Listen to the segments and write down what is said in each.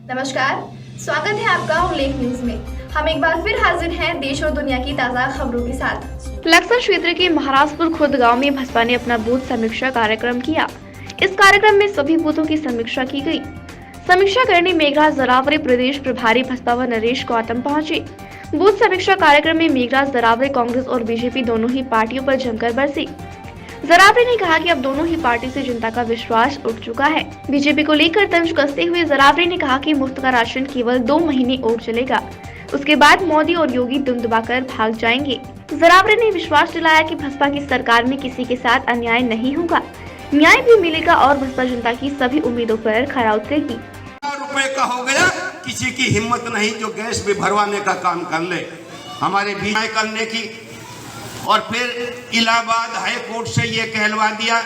नमस्कार, स्वागत है आपका उल्लेख न्यूज में। हम एक बार फिर हाजिर हैं देश और दुनिया की ताज़ा खबरों के साथ। लक्सर क्षेत्र के महाराजपुर खुर्द गांव में भाजपा ने अपना बूथ समीक्षा कार्यक्रम किया। इस कार्यक्रम में सभी बूथों की समीक्षा की गई। समीक्षा करने मेघराज जरावरे प्रदेश प्रभारी भाजपा व नरेश गौतम पहुंचे। बूथ समीक्षा कार्यक्रम में मेघराज जरावरे कांग्रेस और बीजेपी दोनों ही पार्टियों पर जमकर बरसे। जरावरे ने कहा कि अब दोनों ही पार्टी से जनता का विश्वास उठ चुका है। बीजेपी को लेकर तंज कसते हुए जरावरे ने कहा कि मुफ्त का राशन केवल 2 महीने और चलेगा, उसके बाद मोदी और योगी दुम दबाकर भाग जाएंगे। जरावरे ने विश्वास दिलाया कि भाजपा की सरकार में किसी के साथ अन्याय नहीं होगा, न्याय भी मिलेगा और भाजपा जनता की सभी उम्मीदों पर खरा उतरेगी। रुपए का हो गया, किसी की हिम्मत नहीं जो गैस भी भरवाने का काम कर ले, हमारे भी करने की। और फिर इलाहाबाद हाई कोर्ट से ये कहलवा दिया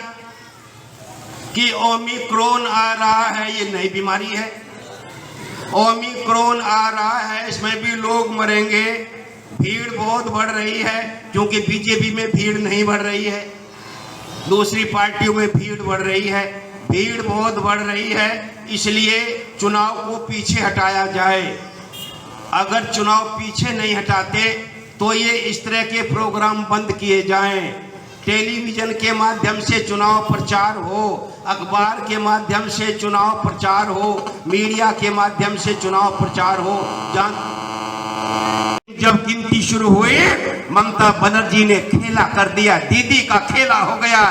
कि ओमिक्रॉन आ रहा है, ये नई बीमारी है, ओमिक्रॉन आ रहा है, इसमें भी लोग मरेंगे, भीड़ बहुत बढ़ रही है। क्योंकि बीजेपी में भीड़ नहीं बढ़ रही है, दूसरी पार्टियों में भीड़ बढ़ रही है, भीड़ बहुत बढ़ रही है, इसलिए चुनाव को पीछे हटाया जाए। अगर चुनाव पीछे नहीं हटाते तो ये इस तरह के प्रोग्राम बंद किए जाएं। टेलीविजन के माध्यम से चुनाव प्रचार हो, अखबार के माध्यम से चुनाव प्रचार हो, मीडिया के माध्यम से चुनाव प्रचार हो। जब गिनती शुरू हुई, ममता बनर्जी ने खेला कर दिया, दीदी का खेला हो गया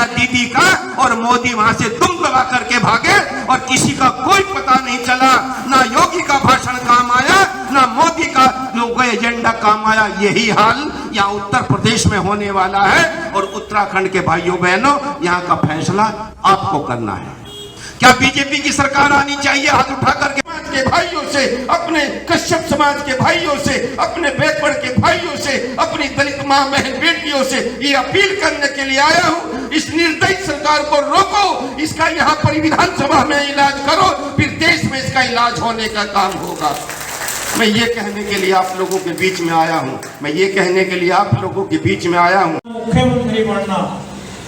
दीदी का, और मोदी वहां से दुम दबा करके भागे और किसी का कोई पता नहीं चला। ना योगी का भाषण काम आया, ना मोदी का एजेंडा काम आया। यही हाल यहाँ उत्तर प्रदेश में होने वाला है। और उत्तराखंड के भाइयों बहनों, यहाँ का फैसला आपको करना है। क्या बीजेपी की सरकार आनी चाहिए? हाथ उठा करके के भाइयों से, अपने कश्यप समाज के भाइयों से, अपने बैकवर्ड के भाइयों से, अपनी दलित मां बहन बेटियों से ये अपील करने के लिए आया हूं, इस निर्दयी सरकार को रोको, इसका यहाँ पर विधानसभा में इलाज करो, फिर देश में इसका इलाज होने का काम होगा। मैं ये कहने के लिए आप लोगों के बीच में आया हूँ, मुख्यमंत्री बनना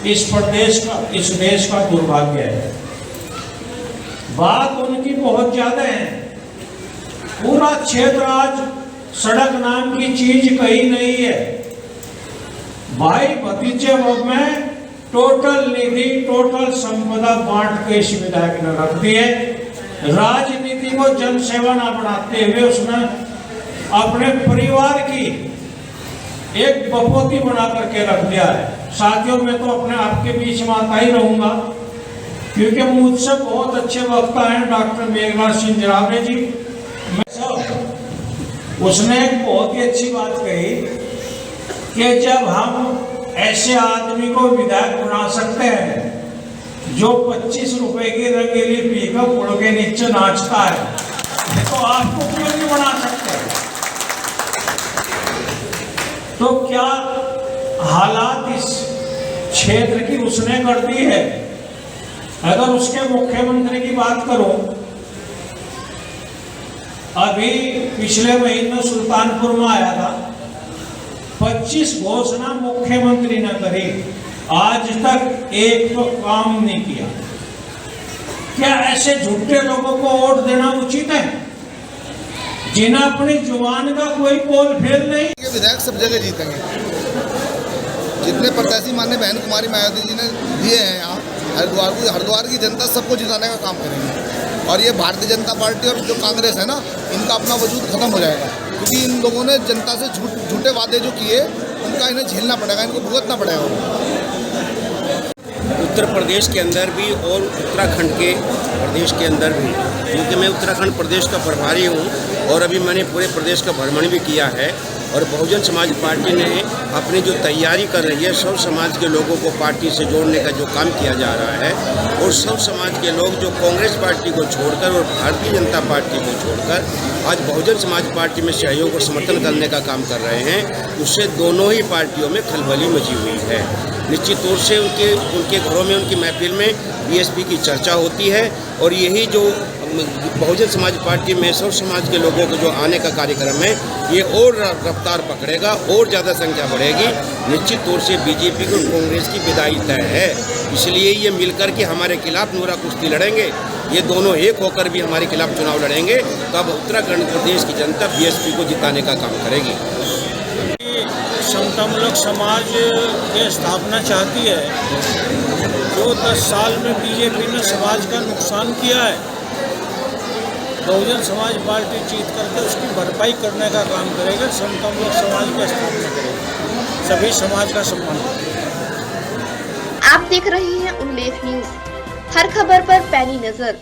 इस प्रदेश का, इस देश का दुर्भाग्य है। बात उनकी बहुत ज्यादा है। पूरा क्षेत्र आज सड़क नाम की चीज कहीं नहीं है। भाई भतीजे में टोटल निधि, टोटल संपदा बांट के इस विधायक ने रख दी है। राजनीति को जनसेवा न बढ़ाते हुए उसने अपने परिवार की एक बपोती बना करके रख दिया है। साथियों, मैं तो अपने आपके बीच में आता ही रहूंगा क्योंकि मुझसे बहुत अच्छे वक्ता हैं डॉक्टर मेघराज सिंह जरावरे जी। उसने एक बहुत ही अच्छी बात कही कि जब हम ऐसे आदमी को विधायक बना सकते हैं जो 25 रुपए की रंगीली पीकर पुल के नीचे नाचता है, तो आपको क्यों नहीं बना सकते? तो क्या हालात इस क्षेत्र की उसने कर दी है। अगर उसके मुख्यमंत्री की बात करूं, अभी पिछले महीने सुल्तानपुर में आया था, 25 घोषणा मुख्यमंत्री ने करी, आज तक एक तो काम नहीं किया। क्या ऐसे झूठे लोगों को वोट देना उचित है जिन्हें अपनी जुबान का कोई पोल फेल नहीं? विधायक सब जगह जीतेंगे। जितने प्रत्याशी माननीय बहन कुमारी मायावती जी ने दिए हैं यहाँ हरिद्वार की जनता सबको जिताने का काम करेंगे। और ये भारतीय जनता पार्टी और जो कांग्रेस है ना, इनका अपना वजूद खत्म हो जाएगा, क्योंकि इन लोगों ने जनता से झूठे वादे जो किए उनका इन्हें झेलना पड़ेगा, इनको भुगतना पड़ेगा। उत्तर प्रदेश के अंदर भी और उत्तराखंड के प्रदेश के अंदर भी, क्योंकि मैं उत्तराखंड प्रदेश का प्रभारी हूँ और अभी मैंने पूरे प्रदेश का भ्रमण भी किया है। और बहुजन समाज पार्टी ने अपनी जो तैयारी कर रही है, सब समाज के लोगों को पार्टी से जोड़ने का जो काम किया जा रहा है, और सब समाज के लोग जो कांग्रेस पार्टी को छोड़कर और भारतीय जनता पार्टी को छोड़कर आज बहुजन समाज पार्टी में सहयोग और समर्थन करने का काम कर रहे हैं, उससे दोनों ही पार्टियों में खलबली मची हुई है। निश्चित तौर से उनके घरों में, उनकी महफिल में बीएसपी की चर्चा होती है। और यही जो बहुजन समाज पार्टी में सब समाज के लोगों को जो आने का कार्यक्रम है ये और रफ्तार पकड़ेगा और ज़्यादा संख्या बढ़ेगी। निश्चित तौर से बीजेपी को कांग्रेस की विदाई तय है, इसलिए ये मिलकर के हमारे खिलाफ नूरा कुश्ती लड़ेंगे। ये दोनों एक होकर भी हमारे खिलाफ चुनाव लड़ेंगे, तब उत्तराखंड प्रदेश की जनता बीएसपी को जिताने का काम करेगी। समतामूलक समाज की स्थापना चाहती है। जो 10 साल में बीजेपी ने समाज का नुकसान किया है, बहुजन समाज पार्टी जीत करके उसकी भरपाई करने का काम करेगा, समतामूलक समाज की स्थापना करेगा, सभी समाज का सम्मान करेगा। आप देख रहे हैं उल्लेख न्यूज, हर खबर पर पैनी नजर।